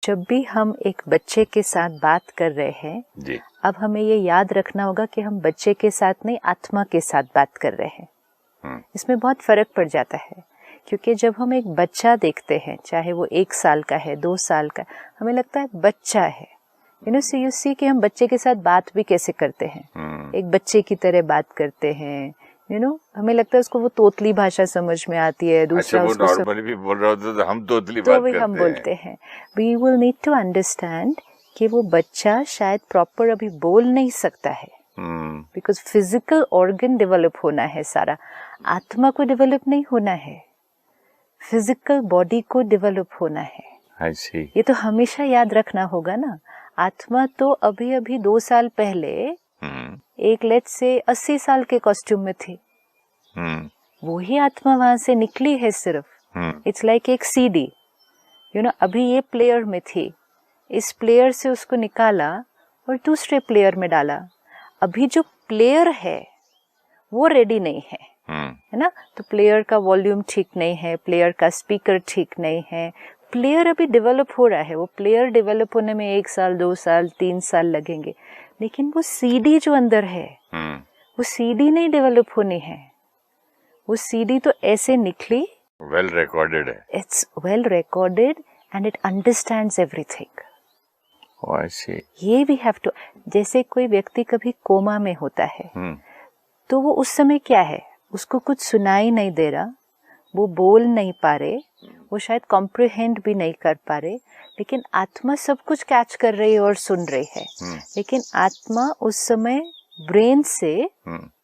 जब भी हम एक बच्चे के साथ बात कर रहे हैं जी, अब हमें ये याद रखना होगा कि हम बच्चे के साथ नहीं आत्मा के साथ बात कर रहे हैं। इसमें बहुत फर्क पड़ जाता है, क्योंकि जब हम एक बच्चा देखते हैं, चाहे वो 1 साल का है, 2 साल का, हमें लगता है बच्चा है। यू सी कि हम बच्चे के साथ बात भी कैसे करते हैं, एक बच्चे की तरह बात करते हैं। हमें लगता है उसको वो तोतली भाषा समझ में आती है, दूसरा अच्छा, उसको वो नॉर्मली भी बोल रहा होता तो हम तोतली तो बात भी करते हम बोलते हैं। We will need to understand कि वो बच्चा शायद प्रॉपर अभी बोल नहीं सकता है, बिकॉज फिजिकल ऑर्गन डेवलप होना है सारा, आत्मा को डेवलप नहीं होना है, फिजिकल बॉडी को डेवलप होना है। I see. ये तो हमेशा याद रखना होगा ना। आत्मा तो अभी अभी 2 साल पहले एक लेट से 80 साल के कॉस्ट्यूम में थी, वो ही आत्मा वहां से निकली है सिर्फ। इट्स लाइक एक सीडी, अभी ये प्लेयर में थी, इस प्लेयर से उसको निकाला और दूसरे प्लेयर में डाला। अभी जो प्लेयर है वो रेडी नहीं है, है ना। तो प्लेयर का वॉल्यूम ठीक नहीं है, प्लेयर का स्पीकर ठीक नहीं है, प्लेयर अभी डेवलप हो रहा है। वो प्लेयर डेवलप होने में 1 साल 2 साल 3 साल लगेंगे, लेकिन वो सीडी जो अंदर है वो सीडी नहीं डेवलप होनी है। वो सीडी तो ऐसे निकली, वेल रिकॉर्डेड है, it's well recorded and it understands everything. Oh, I see. ये भी हैव टू, जैसे कोई व्यक्ति कभी कोमा में होता है तो वो उस समय क्या है, उसको कुछ सुनाई नहीं दे रहा, वो बोल नहीं पा रहे, वो शायद कॉम्प्रिहेंड भी नहीं कर पा रहे, लेकिन आत्मा सब कुछ कैच कर रही है और सुन रही है। लेकिन आत्मा उस समय ब्रेन से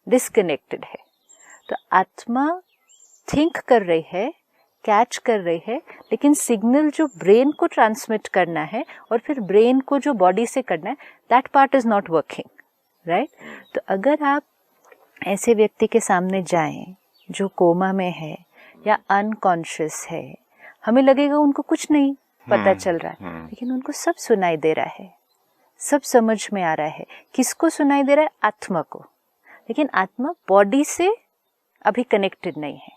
डिस्कनेक्टेड है। तो आत्मा थिंक कर रही है, कैच कर रही है, लेकिन सिग्नल जो ब्रेन को ट्रांसमिट करना है और फिर ब्रेन को जो बॉडी से करना है, that part is not working, right. तो अगर आप ऐसे व्यक्ति के सामने जाएं जो कोमा में है या अनकॉन्शियस है, हमें लगेगा उनको कुछ नहीं पता चल रहा है, लेकिन उनको सब सुनाई दे रहा है, सब समझ में आ रहा है। किसको सुनाई दे रहा है? आत्मा को, लेकिन आत्मा बॉडी से अभी कनेक्टेड नहीं है।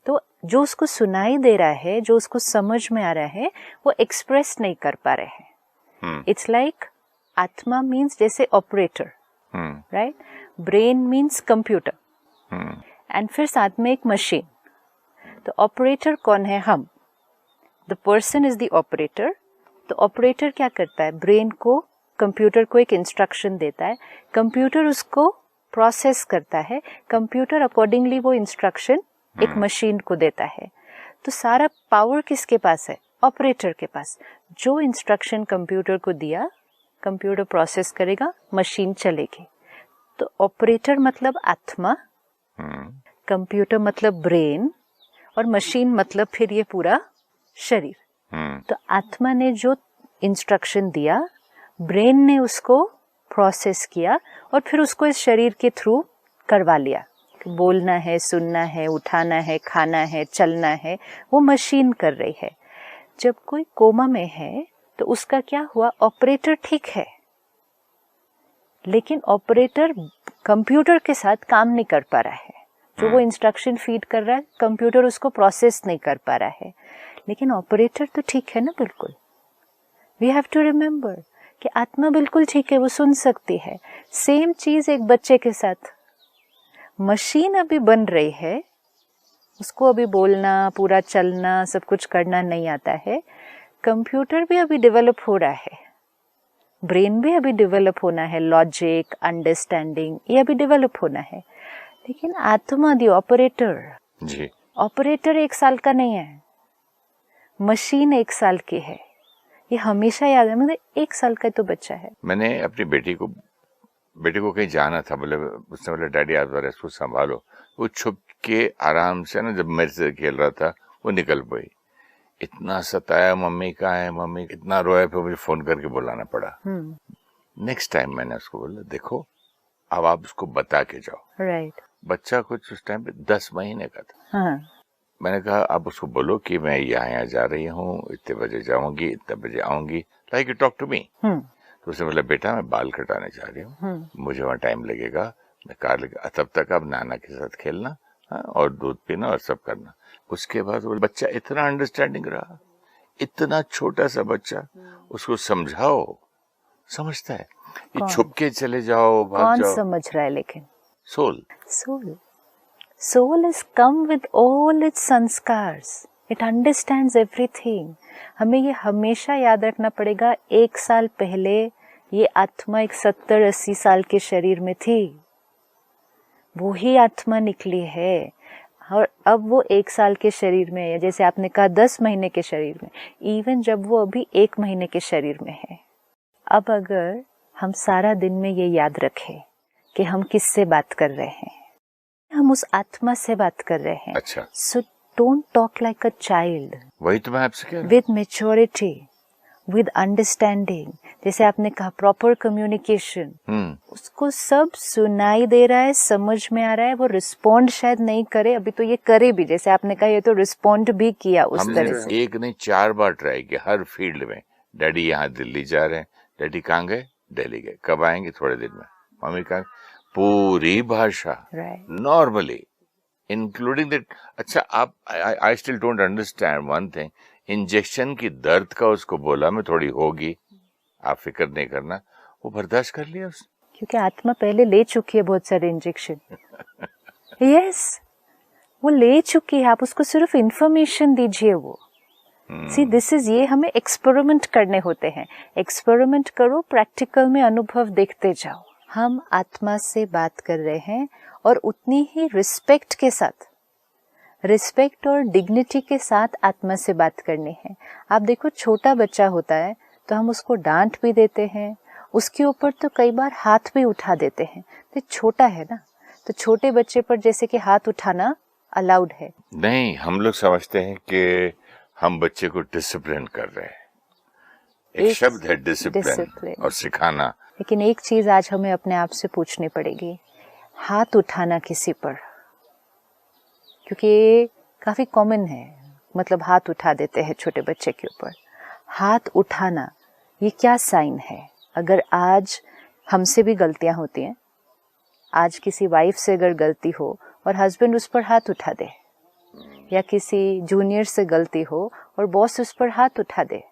तो जो उसको सुनाई दे रहा है, जो उसको समझ में आ रहा है, वो एक्सप्रेस नहीं कर पा रहे हैं। इट्स लाइक आत्मा मीन्स जैसे operator, right, brain means computer, and फिर साथ में एक मशीन। तो ऑपरेटर कौन है? हम। The person is the operator. तो ऑपरेटर क्या करता है? ब्रेन को, कंप्यूटर को एक इंस्ट्रक्शन देता है, कंप्यूटर उसको प्रोसेस करता है, कंप्यूटर अकॉर्डिंगली वो इंस्ट्रक्शन एक मशीन को देता है। तो सारा पावर किसके पास है? ऑपरेटर के पास। जो इंस्ट्रक्शन कंप्यूटर को दिया, कंप्यूटर प्रोसेस करेगा, मशीन चलेगी। तो ऑपरेटर मतलब आत्मा, कंप्यूटर मतलब ब्रेन, और मशीन मतलब फिर ये पूरा शरीर। तो आत्मा ने जो इंस्ट्रक्शन दिया, ब्रेन ने उसको प्रोसेस किया और फिर उसको इस शरीर के थ्रू करवा लिया। बोलना है, सुनना है, उठाना है, खाना है, चलना है, वो मशीन कर रही है। जब कोई कोमा में है तो उसका क्या हुआ? ऑपरेटर ठीक है, लेकिन ऑपरेटर कंप्यूटर के साथ काम नहीं कर पा रहा है। जो वो इंस्ट्रक्शन फीड कर रहा है, कंप्यूटर उसको प्रोसेस नहीं कर पा रहा है, लेकिन ऑपरेटर तो ठीक है ना, बिल्कुल। वी हैव टू रिमेम्बर कि आत्मा बिल्कुल ठीक है, वो सुन सकती है। सेम चीज एक बच्चे के साथ, मशीन अभी बन रही है, उसको अभी बोलना, पूरा चलना, सब कुछ करना नहीं आता है। कंप्यूटर भी अभी डेवलप हो रहा है, ब्रेन भी अभी डेवलप होना है, लॉजिक, अंडरस्टैंडिंग, ये अभी डेवलप होना है। लेकिन आत्मा, दी ऑपरेटर जी, ऑपरेटर 1 साल का नहीं है, मशीन 1 साल की है। ये हमेशा याद है, मतलब 1 साल का तो बच्चा है। मैंने अपनी बेटी को कहीं जाना था, बोले, उसने बोला डैडी आप जरा इसको संभालो। वो छुप के आराम से ना, जब मेरे से खेल रहा था, वो निकल गई। इतना सताया, मम्मी कहाँ है, मम्मी, इतना रोया, फिर मुझे फोन करके बुलाना पड़ा। नेक्स्ट टाइम मैंने उसको बोला, देखो अब आप उसको बता के जाओ। राइट। बच्चा कुछ उस टाइम पे 10 महीने का था। हाँ। मैंने कहा आप उसको बोलो कि मैं यहाँ जा रही हूँ, इतने बजे जाऊंगी, इतने बजे आऊंगी, like you talk to me. तो उसने बोला बेटा मैं बाल कटाने जा रही हूँ, मुझे वहाँ टाइम लगेगा, मैं कार लेकर, तब तक आप नाना के साथ खेलना, और दूध पीना और सब करना। उसके बाद वो बच्चा इतना अंडरस्टैंडिंग रहा, इतना छोटा सा बच्चा, उसको समझाओ, समझता है। ये छुप के चले जाओ, भाग जाओ, कौन समझ रहा है? लेकिन soul soul is come with all its संस्कार्स, it understands everything। हमें ये हमेशा याद रखना पड़ेगा, 1 साल पहले ये आत्मा एक 70-80 साल के शरीर में थी, वो ही आत्मा निकली है, और अब वो 1 साल के शरीर में है, जैसे आपने कहा 10 महीने के शरीर में, इवन जब वो अभी 1 महीने के शरीर में है। अब अगर हम सारा दिन में ये याद रखें कि हम किससे बात कर रहे हैं, हम उस आत्मा से बात कर रहे हैं। अच्छा। So don't talk like a child. वही तो मैं आपसे कह रहा हूं। विद मेच्योरिटी, विद अंडरस्टैंडिंग, जैसे आपने कहा प्रॉपर कम्युनिकेशन, उसको सब सुनाई दे रहा है, समझ में आ रहा है, वो रिस्पॉन्ड शायद नहीं करे, अभी तो ये करे भी, जैसे आपने कहा ये तो रिस्पॉन्ड भी किया उस तरह से। एक नहीं 4 बार ट्राई किया हर फील्ड में। डैडी यहाँ दिल्ली जा रहे हैं, डैडी कहाँ गए? दिल्ली गए, कब आएंगे? थोड़े दिन में। मम्मी कहाँ? पूरी भाषा नॉर्मली इंक्लूडिंग दैट। अच्छा, आप I still don't understand one thing, injection की दर्द का उसको बोला मैं थोड़ी होगी, आप फिक्र नहीं करना, वो बर्दाश्त कर लिया उसने, क्योंकि आत्मा पहले ले चुकी है बहुत सारे इंजेक्शन। यस, वो ले चुकी है, आप उसको सिर्फ इंफॉर्मेशन दीजिए। वो सी दिस इज, ये हमें एक्सपेरिमेंट करने होते हैं। एक्सपेरिमेंट करो, प्रैक्टिकल में अनुभव देखते जाओ। हम आत्मा से बात कर रहे हैं और उतनी ही रिस्पेक्ट के साथ, रिस्पेक्ट और डिग्निटी के साथ आत्मा से बात करनी है। आप देखो, छोटा बच्चा होता है तो हम उसको डांट भी देते हैं, उसके ऊपर तो कई बार हाथ भी उठा देते हैं, तो छोटा है ना, तो छोटे बच्चे पर जैसे कि हाथ उठाना अलाउड है नहीं। हम लोग समझते हैं कि हम बच्चे को डिसिप्लिन कर रहे हैं। एक शब्द है डिसिप्लिन और सिखाना। लेकिन एक चीज आज हमें अपने आप से पूछनी पड़ेगी, हाथ उठाना किसी पर, क्योंकि ये काफी कॉमन है, मतलब हाथ उठा देते हैं छोटे बच्चे के ऊपर। हाथ उठाना ये क्या साइन है? अगर आज हमसे भी गलतियां होती हैं, आज किसी वाइफ से अगर गलती हो और हस्बैंड उस पर हाथ उठा दे, या किसी जूनियर से गलती हो और बॉस उस पर हाथ उठा दे,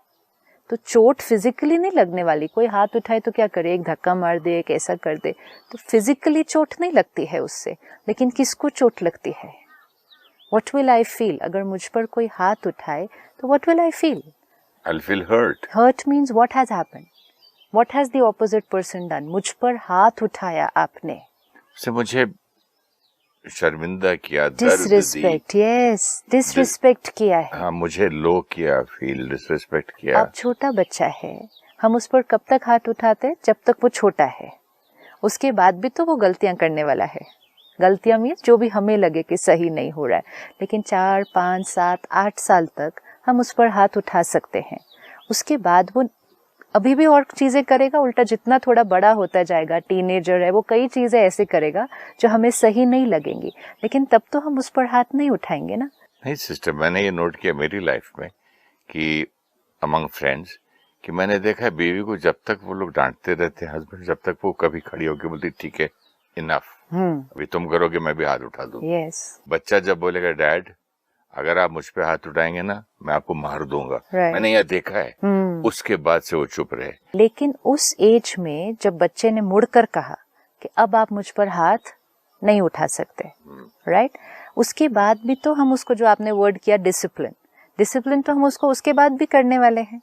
तो चोट फिजिकली नहीं लगने वाली। कोई हाथ उठाए तो क्या करे, एक धक्का मार दे, एक ऐसा कर दे, तो फिजिकली चोट नहीं लगती है उससे। लेकिन किसको चोट लगती है? What will I feel? अगर मुझ पर कोई हाथ उठाए तो what will I feel? I'll feel hurt. Hurt means what has happened? What has the opposite person done? मुझ पर हाथ उठाया आपने, से मुझे शर्मिंदा किया, डिसरिस्पेक्ट, यस, डिसरिस्पेक्ट किया है। हाँ, मुझे लो किया, फील डिसरिस्पेक्ट किया। अब छोटा बच्चा है, हम उस पर कब तक हाथ उठाते? जब तक वो छोटा है। उसके बाद भी तो वो गलतियां करने वाला है। गलतियां मीन्स जो भी हमें लगे कि सही नहीं हो रहा है, लेकिन 4, 5, 7, 8 साल तक हम उस पर हाथ उठा सकते हैं। उसके बाद वो अभी भी और चीजें करेगा, उल्टा जितना थोड़ा बड़ा होता जाएगा, टीनेजर है, वो कई चीजें ऐसे करेगा जो हमें सही नहीं लगेंगी, लेकिन तब तो हम उस पर हाथ नहीं उठाएंगे ना। नहीं सिस्टर, मैंने ये नोट किया मेरी लाइफ में कि अमंग फ्रेंड्स, कि मैंने देखा है बीवी को जब तक वो लोग डांटते रहते हैं हस्बैंड, जब तक वो कभी खड़ी होकर बोलती ठीक है इनफ, अभी तुम करोगे मैं भी हाथ उठा दूं। yes. बच्चा जब बोलेगा डैड अगर आप मुझ पे हाथ उठाएंगे ना मैं आपको मार दूंगा, मैंने यह देखा है। उसके बाद से वो चुप रहे। लेकिन उस एज में जब बच्चे ने मुड़कर कहा कि अब आप मुझ पर हाथ नहीं उठा सकते, राइट, उसके बाद भी तो हम उसको, जो आपने वर्ड किया डिसिप्लिन, डिसिप्लिन तो हम उसको उसके बाद भी करने वाले हैं।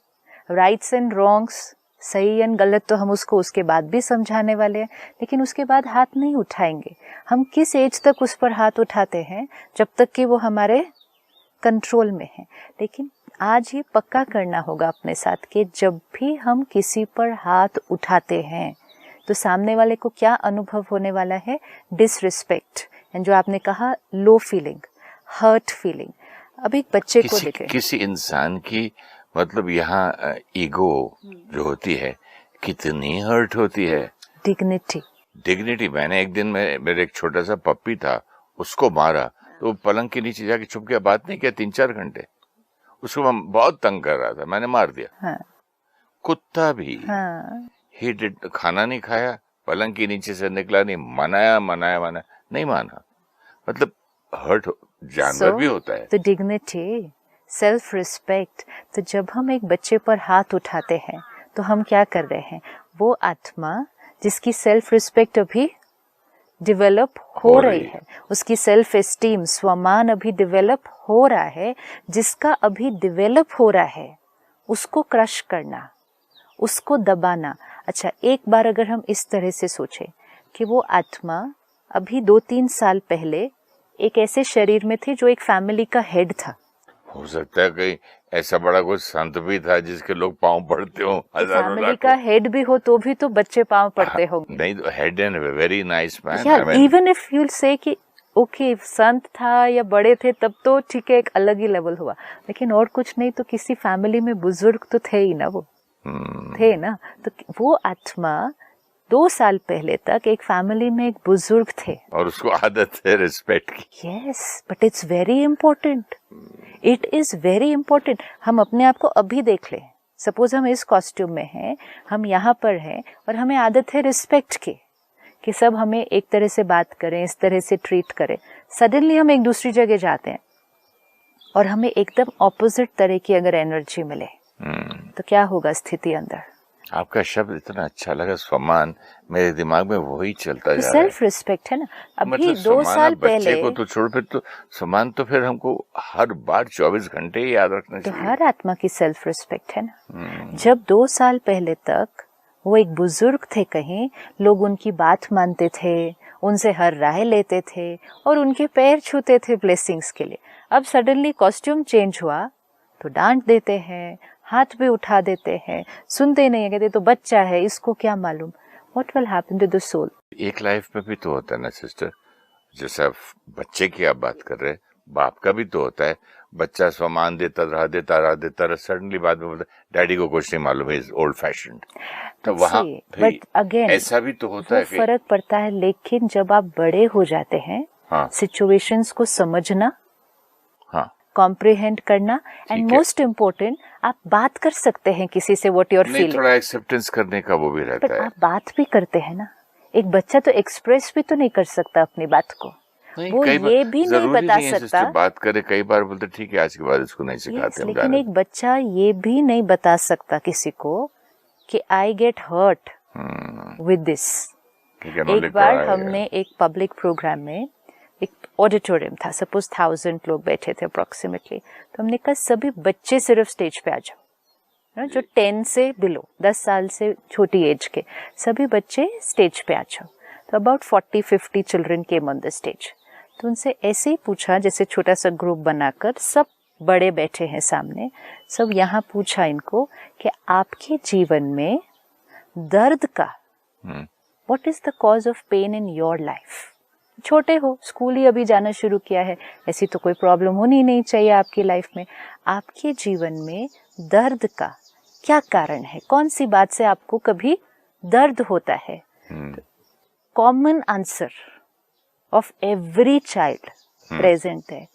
राइट्स एंड रॉन्ग्स, सही एंड गलत, तो हम उसको उसके बाद भी समझाने वाले हैं, लेकिन उसके बाद हाथ नहीं उठाएंगे। हम किस एज तक उस पर हाथ उठाते हैं? जब तक कि वो हमारे कंट्रोल में है। लेकिन आज ये पक्का करना होगा अपने साथ कि जब भी हम किसी पर हाथ उठाते हैं तो सामने वाले को क्या अनुभव होने वाला है? डिसरिस्पेक्ट, एंड जो आपने कहा लो फीलिंग, हर्ट फीलिंग। अब एक बच्चे को देखें, किसी इंसान की मतलब यहाँ ईगो जो होती है कितनी हर्ट होती है। डिग्निटी। मैंने एक दिन मेरे एक छोटा सा पप्पी था, उसको मारा तो पलंग के नीचे जाके छुप गया, बात नहीं किया 3-4 घंटे। उसको मैं बहुत तंग कर रहा था, मैंने मार दिया। हाँ। कुत्ता भी ही डिड, खाना नहीं खाया, पलंग के नीचे से निकला नहीं, मनाया नहीं माना, मतलब हर्ट जानवर भी होता है। तो डिग्निटी, सेल्फ रिस्पेक्ट। तो जब हम एक बच्चे पर हाथ उठाते हैं तो हम क्या कर रहे हैं, वो आत्मा जिसकी सेल्फ रिस्पेक्ट अभी डेवलप हो रही है, उसकी सेल्फ एस्टीम स्वमान अभी डेवलप हो रहा है, जिसका अभी डेवलप हो रहा है, उसको क्रश करना, उसको दबाना। अच्छा, एक बार अगर हम इस तरह से सोचें कि वो आत्मा अभी 2-3 साल पहले एक ऐसे शरीर में थी जो एक फैमिली का हेड था। हो सकता है कहीं ऐसा बड़ा कोई संत भी था जिसके लोग पांव पड़ते हो, फैमिली का हेड भी हो तो भी तो बच्चे पांव पड़ते होंगे। नहीं तो head and very nice man. Even if you से कि ओके संत था या बड़े थे तब तो ठीक है, एक अलग ही लेवल हुआ, लेकिन और कुछ नहीं तो किसी फैमिली में बुजुर्ग तो थे ही ना, वो थे ना। तो वो आत्मा 2 साल पहले तक एक फैमिली में एक बुजुर्ग थे और उसको आदत है रिस्पेक्ट की। Yes, but it's very important, it is very important. हम अपने आप को अभी देख लें, सपोज हम इस कॉस्ट्यूम में हैं, हम यहाँ पर हैं और हमें आदत है रिस्पेक्ट की, कि सब हमें एक तरह से बात करें, इस तरह से ट्रीट करें। सडनली हम एक दूसरी जगह जाते हैं और हमें एकदम ऑपोजिट तरह की अगर एनर्जी मिले तो क्या होगा स्थिति अंदर। आपका शब्द इतना अच्छा लगा, सम्मान, मेरे दिमाग में वही चलता जा रहा है। सेल्फ रिस्पेक्ट है ना। अभी मतलब 2 साल पहले को तो छोड़, फिर तो सम्मान तो फिर हमको हर बार 24 घंटे ही याद रखना चाहिए। तो हर आत्मा की सेल्फ रिस्पेक्ट है ना। जब 2 साल पहले तक वो एक बुजुर्ग थे, कहीं लोग उनकी बात मानते थे, उनसे हर राय लेते थे और उनके पैर छूते थे ब्लेसिंग्स के लिए। अब सडनली कॉस्ट्यूम चेंज हुआ तो डांट देते हैं, हाथ भी उठा देते हैं, सुनते नहीं है, कहते तो बच्चा है, इसको क्या मालूम। What will happen to the soul. एक लाइफ में भी तो होता है ना सिस्टर, जैसे आप बच्चे की आप बात कर रहे हैं, बाप का भी तो होता है। बच्चा सम्मान देता रहा, सडनली बाद में बोलता डैडी को कुछ नहीं मालूम, इज ओल्ड फैशन्ड। तो वहाँ बट अगेन ऐसा भी तो होता है, फर्क पड़ता है। लेकिन जब आप बड़े हो जाते हैं, सिचुएशंस को समझना, कॉम्प्रिहेंड करना, एंड मोस्ट इम्पोर्टेंट आप बात कर सकते हैं किसी से, व्हाट योर फीलिंग। थोड़ा एक्सेप्टेंस करने का वो भी रहता है। आप बात भी करते हैं ना। एक बच्चा तो एक्सप्रेस भी तो नहीं कर सकता अपनी बात को, वो ये भी नहीं बता सकता। बात करे, कई बार बोलते ठीक है आज के बाद इसको नहीं सिखाते। लेकिन एक बच्चा ये भी नहीं बता सकता किसी को कि I get hurt with this. एक बार हमने एक पब्लिक प्रोग्राम में, एक ऑडिटोरियम था, सपोज 1000 लोग बैठे थे अप्रोक्सीमेटली, तो हमने कहा सभी बच्चे सिर्फ स्टेज पे आ जाओ, जो 10 से बिलो, 10 साल से छोटी एज के सभी बच्चे स्टेज पे आ जाओ। तो about 40-50 children came on the stage. तो उनसे ऐसे ही पूछा, जैसे छोटा सा ग्रुप बनाकर, सब बड़े बैठे हैं सामने, सब यहाँ पूछा इनको कि आपके जीवन में दर्द का, what is the cause of pain in your life. छोटे हो, स्कूल ही अभी जाना शुरू किया है, ऐसी तो कोई प्रॉब्लम होनी नहीं चाहिए आपकी लाइफ में। आपके जीवन में दर्द का क्या कारण है, कौन सी बात से आपको कभी दर्द होता है। Common answer of every child present है,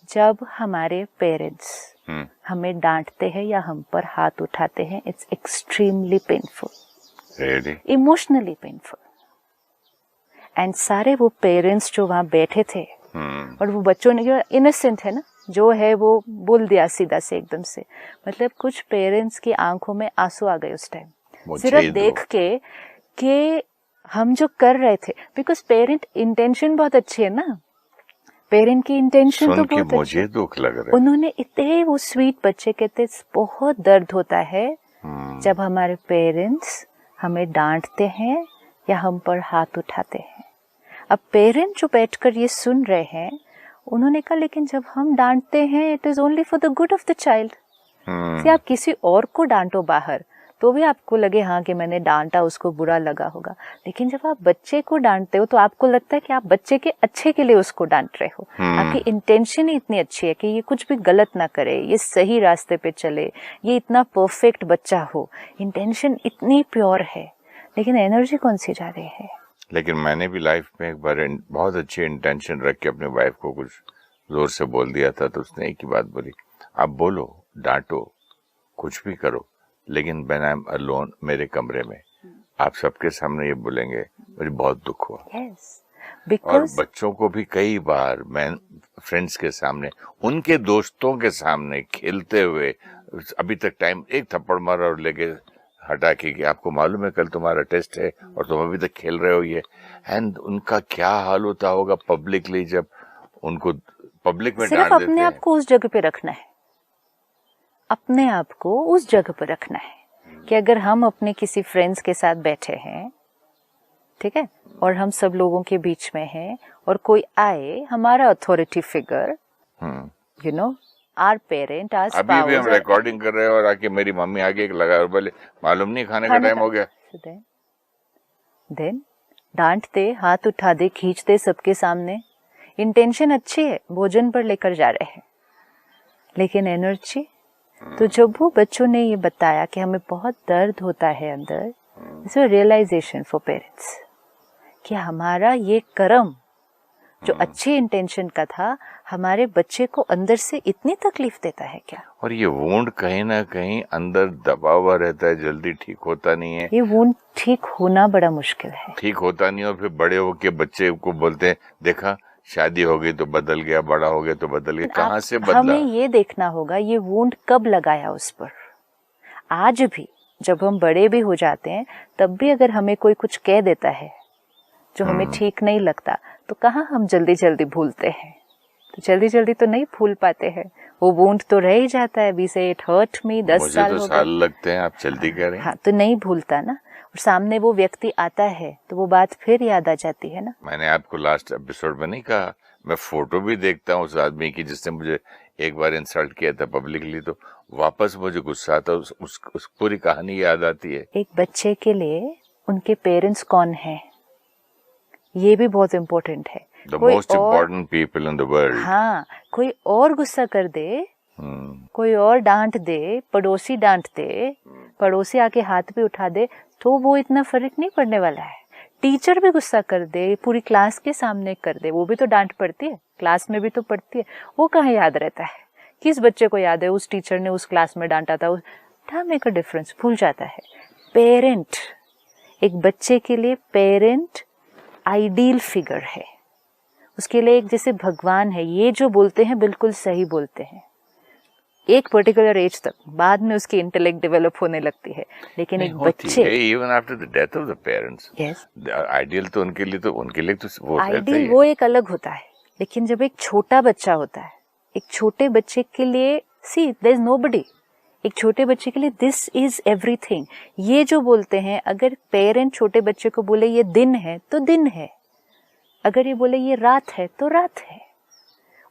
जब हमारे पेरेंट्स हमें डांटते हैं या हम पर हाथ उठाते हैं, it's extremely painful, emotionally painful. And सारे वो पेरेंट्स जो वहाँ बैठे थे और वो बच्चों ने, जो इनोसेंट है ना, जो है वो बोल दिया सीधा से एकदम से। मतलब कुछ पेरेंट्स की आंखों में आंसू आ गए उस टाइम, सिर्फ देख के कि हम जो कर रहे थे। बिकॉज पेरेंट इंटेंशन बहुत अच्छी है ना, पेरेंट की इंटेंशन तो बहुत अच्छी है। दुख लग रहा है। उन्होंने इतने वो स्वीट बच्चे कहते, बहुत दर्द होता है जब हमारे पेरेंट्स हमें डांटते हैं या हम पर हाथ उठाते हैं। अब पेरेंट जो बैठकर ये सुन रहे हैं, उन्होंने कहा लेकिन जब हम डांटते हैं it is only for the good of the child. आप किसी और को डांटो बाहर तो भी आपको लगे हाँ कि मैंने डांटा, उसको बुरा लगा होगा, लेकिन जब आप बच्चे को डांटते हो तो आपको लगता है कि आप बच्चे के अच्छे के लिए उसको डांट रहे हो। आपकी इंटेंशन ही इतनी अच्छी है कि ये कुछ भी गलत ना करे, ये सही रास्ते पे चले, ये इतना परफेक्ट बच्चा हो, इंटेंशन इतनी प्योर है, लेकिन एनर्जी कौन सी जा रही है। लेकिन मैंने भी लाइफ में एक बार बहुत अच्छी इंटेंशन रख के अपने वाइफ को कुछ जोर से बोल दिया था, तो उसने एक ही बात बोली, आप बोलो, डांटो, कुछ भी करो, लेकिन व्हेन आई एम अलोन, मेरे कमरे में आप सबके सामने ये बोलेंगे, मुझे बहुत दुख हुआ। yes. और बच्चों को भी कई बार मैं फ्रेंड्स के सामने, उनके दोस्तों के सामने खेलते हुए, अभी तक टाइम एक थप्पड़ मारा और लेके हटा के कि आपको मालूम है कल तुम्हारा टेस्ट है और तुम अभी तक खेल रहे हो ये। एंड उनका क्या हाल होता होगा पब्लिकली, जब उनको पब्लिक में डांट देते हैं। सिर्फ अपने आप को उस जगह पे रखना है, अपने आप को उस जगह पर रखना है कि अगर हम अपने किसी फ्रेंड्स के साथ बैठे हैं, ठीक है, और हम सब लोगों के बीच में हैं और कोई आए, हमारा authority figure, you know, our parent, our spouse, अभी भी हम रिकॉर्डिंग कर रहे हैं और आके मेरी मम्मी आगे लगा और बोले मालूम नहीं खाने का टाइम हो गया, देन डांट दे, हाथ उठा दे, खींच दे सबके सामने। इंटेंशन अच्छी है, भोजन पर लेकर जा रहे हैं, लेकिन एनर्जी। तो जब वो बच्चों ने ये बताया कि हमें बहुत दर्द होता है अंदर, इसमें रियलाइजेशन फॉर पेरेंट्स कि हमारा ये कर्म जो अच्छी इंटेंशन का था, हमारे बच्चे को अंदर से इतनी तकलीफ देता है क्या। और ये वुंड कहीं ना कहीं अंदर दबा हुआ रहता है, जल्दी ठीक होता नहीं है। ये वुंड ठीक होना बड़ा मुश्किल है, ठीक होता नहीं। और फिर बड़े होके बच्चे को बोलते हैं देखा शादी हो गई तो बदल गया, बड़ा हो गया तो बदल गया। कहाँ से बदला? हमें ये देखना होगा ये वुंड कब लगाया उस पर। आज भी जब हम बड़े भी हो जाते हैं, तब भी अगर हमें कोई कुछ कह देता है जो हमें ठीक नहीं लगता, तो कहाँ हम जल्दी जल्दी भूलते हैं। तो जल्दी जल्दी तो नहीं भूल पाते हैं, वो वुंड तो रह ही जाता है। वी से इट हर्ट मी, 10 साल हो गए, साल लगते हैं, आप जल्दी कह रहे हैं। हाँ, तो नहीं भूलता ना, और सामने वो व्यक्ति आता है तो वो बात फिर याद आ जाती है ना। मैंने आपको लास्ट एपिसोड में नहीं कहा, मैं फोटो भी देखता हूँ उस आदमी की जिसने मुझे एक बार इंसल्ट किया था पब्लिकली, तो वापस मुझे गुस्सा आता है, उस पूरी कहानी याद आती है। एक बच्चे के लिए उनके पेरेंट्स कौन है, ये भी बहुत इम्पोर्टेंट है। The most important people in the world. हाँ, कोई और गुस्सा कर दे, कोई और डांट दे, पड़ोसी डांट दे, पड़ोसी आके हाथ भी उठा दे, तो वो इतना फर्क नहीं पड़ने वाला है। टीचर भी गुस्सा कर दे, पूरी क्लास के सामने कर दे, वो भी तो डांट पड़ती है, क्लास में भी तो पड़ती है। वो कहाँ याद रहता है? किस बच्चे को याद है उस टीचर ने उस क्लास में डांटा था? मेक अ डिफरेंस, भूल जाता है। पेरेंट, एक बच्चे के लिए पेरेंट आइडियल फिगर है, उसके लिए एक जैसे भगवान है। ये जो बोलते हैं बिल्कुल सही बोलते हैं एक पर्टिकुलर एज तक, बाद में उसकी इंटेलेक्ट डेवलप होने लगती है। लेकिन एक बच्चे, even after the death of the parents, yes, ideal तो उनके लिए तो वो आइडियल वो एक अलग होता है। लेकिन जब एक छोटा बच्चा होता है, एक छोटे बच्चे के लिए, सी देयर इज नोबडी, एक छोटे बच्चे के लिए दिस इज एवरीथिंग। ये जो बोलते हैं, अगर पेरेंट छोटे बच्चे को बोले ये दिन है तो दिन है, अगर ये बोले ये रात है तो रात है।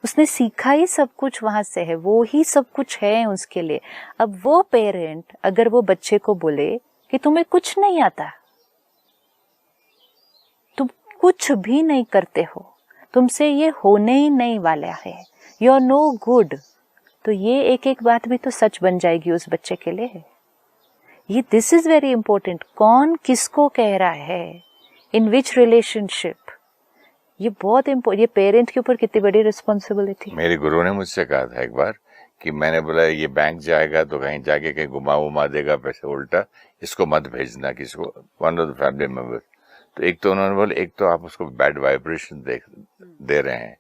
उसने सीखा ही सब कुछ वहां से है, वो ही सब कुछ है उसके लिए। अब वो पेरेंट अगर वो बच्चे को बोले कि तुम्हें कुछ नहीं आता, तुम कुछ भी नहीं करते हो, तुमसे ये होने ही नहीं वाला है, यू आर नो गुड, तो ये एक एक बात भी तो सच बन जाएगी उस बच्चे के लिए। ये दिस इज वेरी इंपॉर्टेंट, कौन किसको कह रहा है, इन विच रिलेशनशिप, ये बहुत इम्पोर्टेंट। ये पेरेंट के ऊपर कितनी बड़ी रिस्पॉन्सिबिलिटी। मेरे गुरु ने मुझसे कहा था एक बार कि मैंने बोला ये बैंक जाएगा तो कहीं जाके कहीं घुमा देगा पैसे उल्टा, इसको मत भेजना किसको, one of the family members. तो एक तो उन्होंने बोला, एक तो आप उसको बैड वाइब्रेशन दे रहे हैं,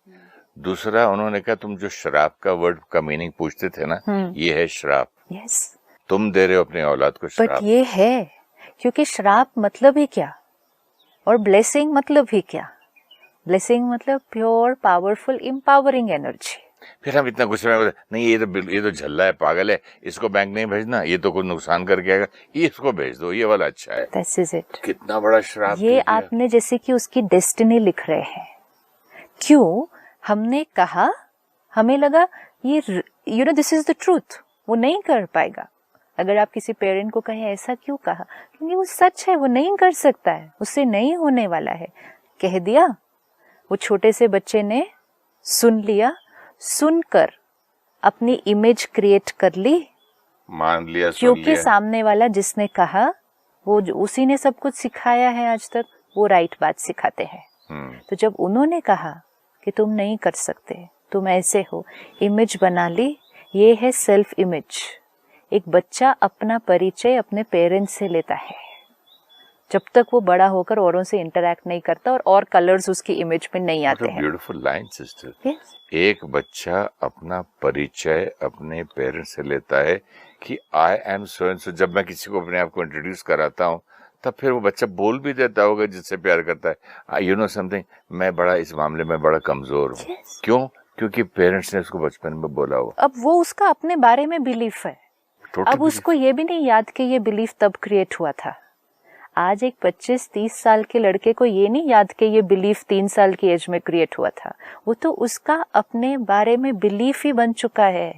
दूसरा उन्होंने कहा तुम जो श्राप का वर्ड का मीनिंग पूछते थे ना, ये है श्राप। यस, तुम दे रहे हो अपनी औलाद को श्राप। बट ये है, क्योंकि श्राप मतलब ही क्या और ब्लेसिंग मतलब ही क्या। ब्लेसिंग मतलब प्योर पावरफुल एम्पावरिंग एनर्जी। फिर हम इतना गुस्से में नहीं, ये तो झल्ला है, पागल है, इसको बैंक नहीं भेजना, ये तो कुछ नुकसान करके आएगा, ये इसको भेज दो, ये वाला अच्छा है। This is it. कितना बड़ा श्राप ये आपने जैसे कि उसकी डेस्टिनी लिख रहे हैं। क्यों? हमने कहा, हमें लगा ये you know this is the truth, वो नहीं कर पाएगा। अगर आप किसी पेरेंट को कहें ऐसा क्यों कहा, क्योंकि वो सच है, वो नहीं कर सकता है, उससे नहीं होने वाला है, कह दिया। वो छोटे से बच्चे ने सुन लिया, सुनकर अपनी इमेज क्रिएट कर ली, मान लिया, क्योंकि सामने वाला जिसने कहा वो उसी ने सब कुछ सिखाया है आज तक, वो राइट बात सिखाते हैं। तो जब उन्होंने कहा कि तुम नहीं कर सकते, तुम ऐसे हो, इमेज बना ली। ये है सेल्फ इमेज। एक बच्चा अपना परिचय अपने पेरेंट्स से लेता है। जब तक वो बड़ा होकर औरों से इंटरैक्ट नहीं करता और कलर्स उसकी इमेज में नहीं आते हैं। Beautiful line sister. एक बच्चा अपना परिचय अपने पेरेंट्स से लेता है कि I am so and so. जब मैं किसी को अपने आप को इंट्रोड्यूस कराता हूँ तब फिर वो बच्चा बोल भी देता होगा जिससे प्यार करता है, यू नो समथिंग, मैं बड़ा इस मामले में बड़ा कमजोर हूँ। क्यों? क्योंकि पेरेंट्स ने उसको बचपन में बोला हो। अब वो उसका अपने बारे में बिलीफ है। अब उसको ये भी नहीं याद कि ये बिलीफ तब क्रिएट हुआ था। आज एक 25-30 साल के लड़के को ये नहीं याद कि ये बिलीफ 3 साल की एज में क्रिएट हुआ था। वो तो उसका अपने बारे में बिलीफ ही बन चुका है।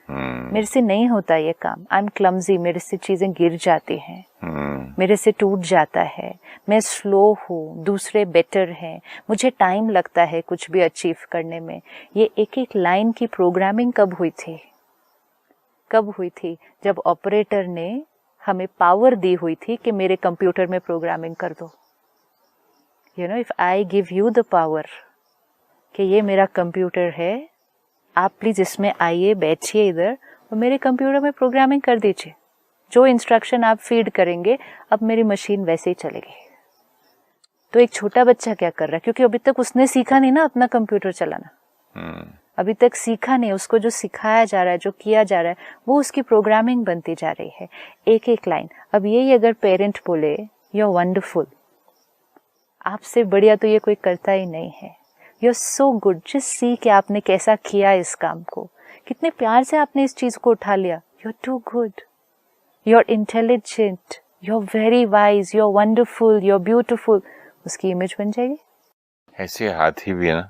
मेरे से नहीं होता ये काम, आई एम क्लमजी, मेरे से चीजें गिर जाती हैं, मेरे से टूट जाता है, मैं स्लो हूँ, दूसरे बेटर हैं, मुझे टाइम लगता है कुछ भी अचीव करने में। ये एक एक लाइन की प्रोग्रामिंग कब हुई थी? कब हुई थी? जब ऑपरेटर ने हमें पावर दी हुई थी कि मेरे कंप्यूटर में प्रोग्रामिंग कर दो। You know, if I give you the power कि ये मेरा कंप्यूटर है, आप प्लीज इसमें आइए, बैठिए इधर और मेरे कंप्यूटर में प्रोग्रामिंग कर दीजिए। जो इंस्ट्रक्शन आप फीड करेंगे अब मेरी मशीन वैसे ही चलेगी। तो एक छोटा बच्चा क्या कर रहा है? क्योंकि अभी तक उसने सीखा नहीं ना अपना कंप्यूटर चलाना। अभी तक सीखा नहीं, उसको जो सिखाया जा रहा है, जो किया जा रहा है, वो उसकी प्रोग्रामिंग बनती जा रही है, एक एक लाइन। अब यही अगर पेरेंट बोले यू आर वंडरफुल, आपसे बढ़िया तो ये कोई करता ही नहीं है, you are so good, just see कि आपने कैसा किया इस काम को, कितने प्यार से आपने इस चीज को उठा लिया, you are too good, you are intelligent, you are very wise, you are wonderful, you are beautiful, उसकी इमेज बन जाएगी। ऐसे हाथी भी है ना,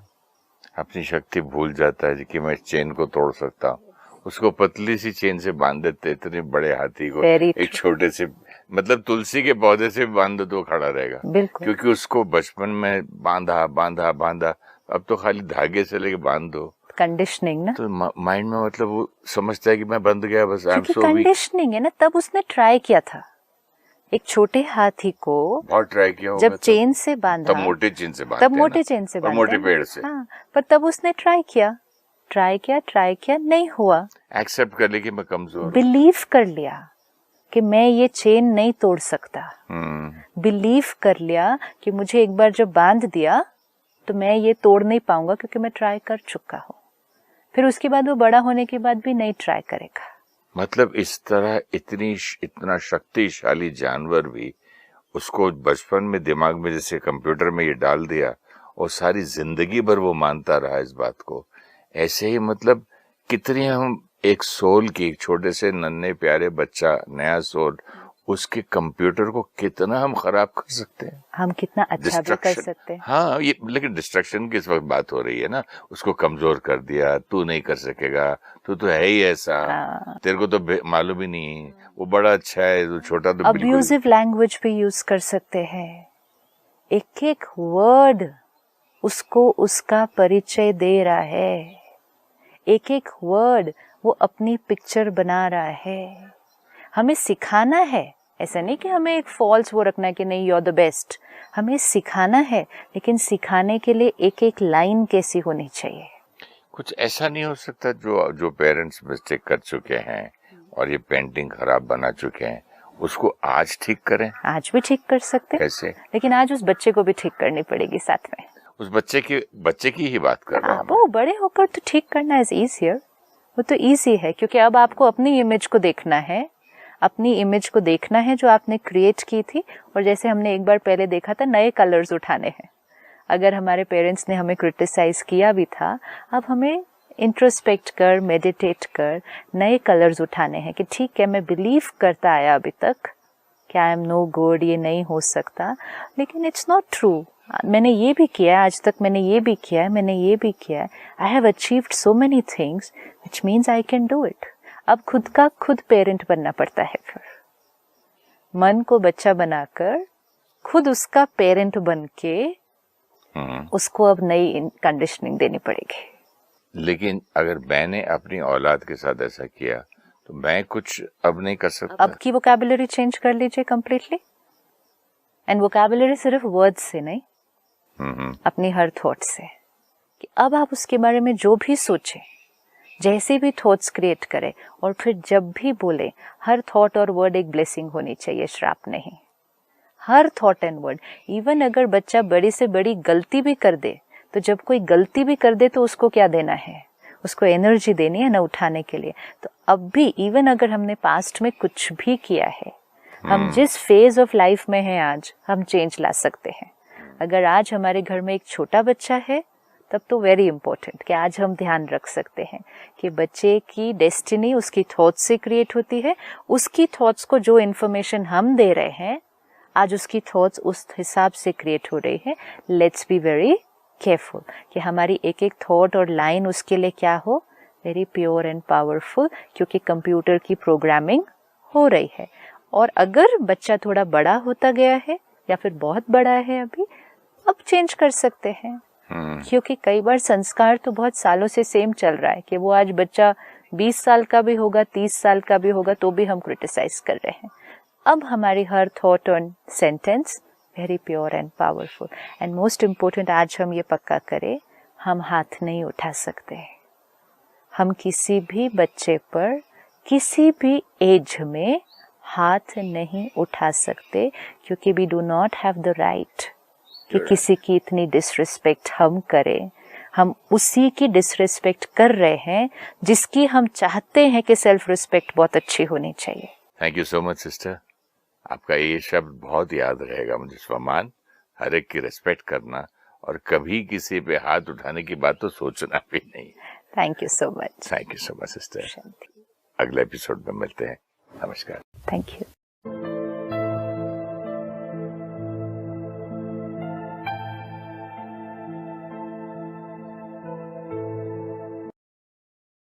अपनी शक्ति भूल जाता है कि मैं चेन को तोड़ सकता हूँ, उसको पतली सी चेन से बांध देते, इतने बड़े हाथी को एक छोटे से, मतलब तुलसी के पौधे से बांध दो तो खड़ा रहेगा, क्योंकि उसको बचपन में बांधा बांधा बांधा, अब तो खाली धागे से लेके बांध दो। कंडीशनिंग ना, तो माइंड में मतलब वो समझता है कि मैं बंध गया बस, I am so weak. Conditioning है ना। तब उसने ट्राई किया था, एक छोटे हाथी को बहुत ट्राई किया, जब चेन से बांधा, तब मोटे चेन से बांधते, तब मोटे चेन से बांधते, मोटे पेड़ से। हाँ, पर तब उसने ट्राई किया, नहीं हुआ। एक्सेप्ट कर लिया कि मैं कमजोर, बिलीव कर लिया कि मैं ये चेन नहीं तोड़ सकता, बिलीव कर लिया कि मुझे एक बार जब बांध दिया तो मैं ये तोड़ नहीं पाऊंगा क्योंकि मैं ट्राई कर चुका हूँ। फिर उसके बाद वो बड़ा होने के बाद भी नहीं ट्राई करेगा। मतलब इस तरह इतना शक्तिशाली जानवर भी उसको बचपन में दिमाग में जैसे कंप्यूटर में ये डाल दिया और सारी जिंदगी भर वो मानता रहा इस बात को। ऐसे ही मतलब कितनी हम एक सोल की, एक छोटे से नन्हे प्यारे बच्चा, नया सोल, उसके कंप्यूटर को कितना हम खराब कर सकते हैं, हम कितना अच्छा भी कर सकते हैं। हाँ, ये लेकिन डिस्ट्रक्शन की इस वक्त बात हो रही है ना, उसको कमजोर कर दिया, तू नहीं कर सकेगा, तू तो है ही ऐसा, तेरे को तो मालूम ही नहीं, वो बड़ा अच्छा है, तो छोटा तो बिल्कुल। अब्यूजिव लैंग्वेज भी यूज कर सकते हैं, एक एक वर्ड उसको उसका परिचय दे रहा है, एक एक वर्ड वो अपनी पिक्चर बना रहा है। हमें सिखाना है, ऐसा नहीं कि हमें एक फॉल्स वो रखना है कि नहीं यू आर द बेस्ट, हमें सिखाना है, लेकिन सिखाने के लिए एक एक लाइन कैसी होनी चाहिए। कुछ ऐसा नहीं हो सकता जो पेरेंट्स मिस्टेक कर चुके हैं और ये पेंटिंग खराब बना चुके हैं, उसको आज ठीक करें? आज भी ठीक कर सकते, कैसे? लेकिन आज उस बच्चे को भी ठीक करनी पड़ेगी साथ में। उस बच्चे की ही बात कर रहा हूं। वो बड़े होकर तो ठीक करना इज ईजियर, वो तो इजी है, क्योंकि अब आपको अपनी इमेज को देखना है, अपनी इमेज को देखना है जो आपने क्रिएट की थी। और जैसे हमने एक बार पहले देखा था, नए कलर्स उठाने हैं। अगर हमारे पेरेंट्स ने हमें क्रिटिसाइज किया भी था, अब हमें इंट्रोस्पेक्ट कर, मेडिटेट कर, नए कलर्स उठाने हैं कि ठीक है, मैं बिलीव करता आया अभी तक कि आई एम नो गुड, ये नहीं हो सकता, लेकिन इट्स नॉट ट्रू। मैंने ये भी किया है, आज तक मैंने ये भी किया है, मैंने ये भी किया है, I have achieved so many things which means I can do it. अब खुद का खुद पेरेंट बनना पड़ता है, फिर मन को बच्चा बनाकर खुद उसका पेरेंट बन के उसको अब नई कंडीशनिंग देनी पड़ेगी। लेकिन अगर मैंने अपनी औलाद के साथ ऐसा किया तो मैं कुछ अब नहीं कर सकता। अब की वोकैबुलरी चेंज कर लीजिए कंप्लीटली, एंड वोकैबुलरी सिर्फ वर्ड्स से नहीं, अपनी हर थॉट से, कि अब आप उसके बारे में जो भी सोचें, जैसे भी थॉट्स क्रिएट करें, और फिर जब भी बोले, हर थॉट और वर्ड एक ब्लेसिंग होनी चाहिए, श्राप नहीं। हर थॉट एंड वर्ड। इवन अगर बच्चा बड़ी से बड़ी गलती भी कर दे, तो जब कोई गलती भी कर दे तो उसको क्या देना है, उसको एनर्जी देनी है ना उठाने के लिए। तो अब भी इवन अगर हमने पास्ट में कुछ भी किया है, हम जिस फेज ऑफ लाइफ में हैं आज, हम चेंज ला सकते हैं। अगर आज हमारे घर में एक छोटा बच्चा है, तब तो वेरी इंपॉर्टेंट कि आज हम ध्यान रख सकते हैं कि बच्चे की डेस्टिनी उसकी थॉट्स से क्रिएट होती है। उसकी थॉट्स को जो इन्फॉर्मेशन हम दे रहे हैं, आज उसकी थॉट्स उस हिसाब से क्रिएट हो रही है। लेट्स बी वेरी केयरफुल कि हमारी एक एक थॉट और लाइन उसके लिए क्या हो, वेरी प्योर एंड पावरफुल, क्योंकि कंप्यूटर की प्रोग्रामिंग हो रही है। और अगर बच्चा थोड़ा बड़ा होता गया है या फिर बहुत बड़ा है अभी, अब चेंज कर सकते हैं। क्योंकि कई बार संस्कार तो बहुत सालों से सेम चल रहा है कि वो आज बच्चा 20 साल का भी होगा, 30 साल का भी होगा, तो भी हम क्रिटिसाइज कर रहे हैं। अब हमारी हर थॉट और sentence very pure and powerful. And most important, आज हम ये पक्का करें, हम हाथ नहीं उठा सकते। हम किसी भी बच्चे पर किसी भी एज में हाथ नहीं उठा सकते, क्योंकि we do not have the right कि किसी की इतनी डिसरिस्पेक्ट हम करें। हम उसी की डिसरिस्पेक्ट कर रहे हैं जिसकी हम चाहते हैं कि सेल्फ रिस्पेक्ट बहुत अच्छी होनी चाहिए। Thank you so much sister. आपका ये शब्द बहुत याद रहेगा मुझे, स्वमान, हर एक की रिस्पेक्ट करना, और कभी किसी पे हाथ उठाने की बात तो सोचना भी नहीं। Thank you so much. Thank you so much sister. अगले एपिसोड में मिलते हैं। नमस्कार। Thank you.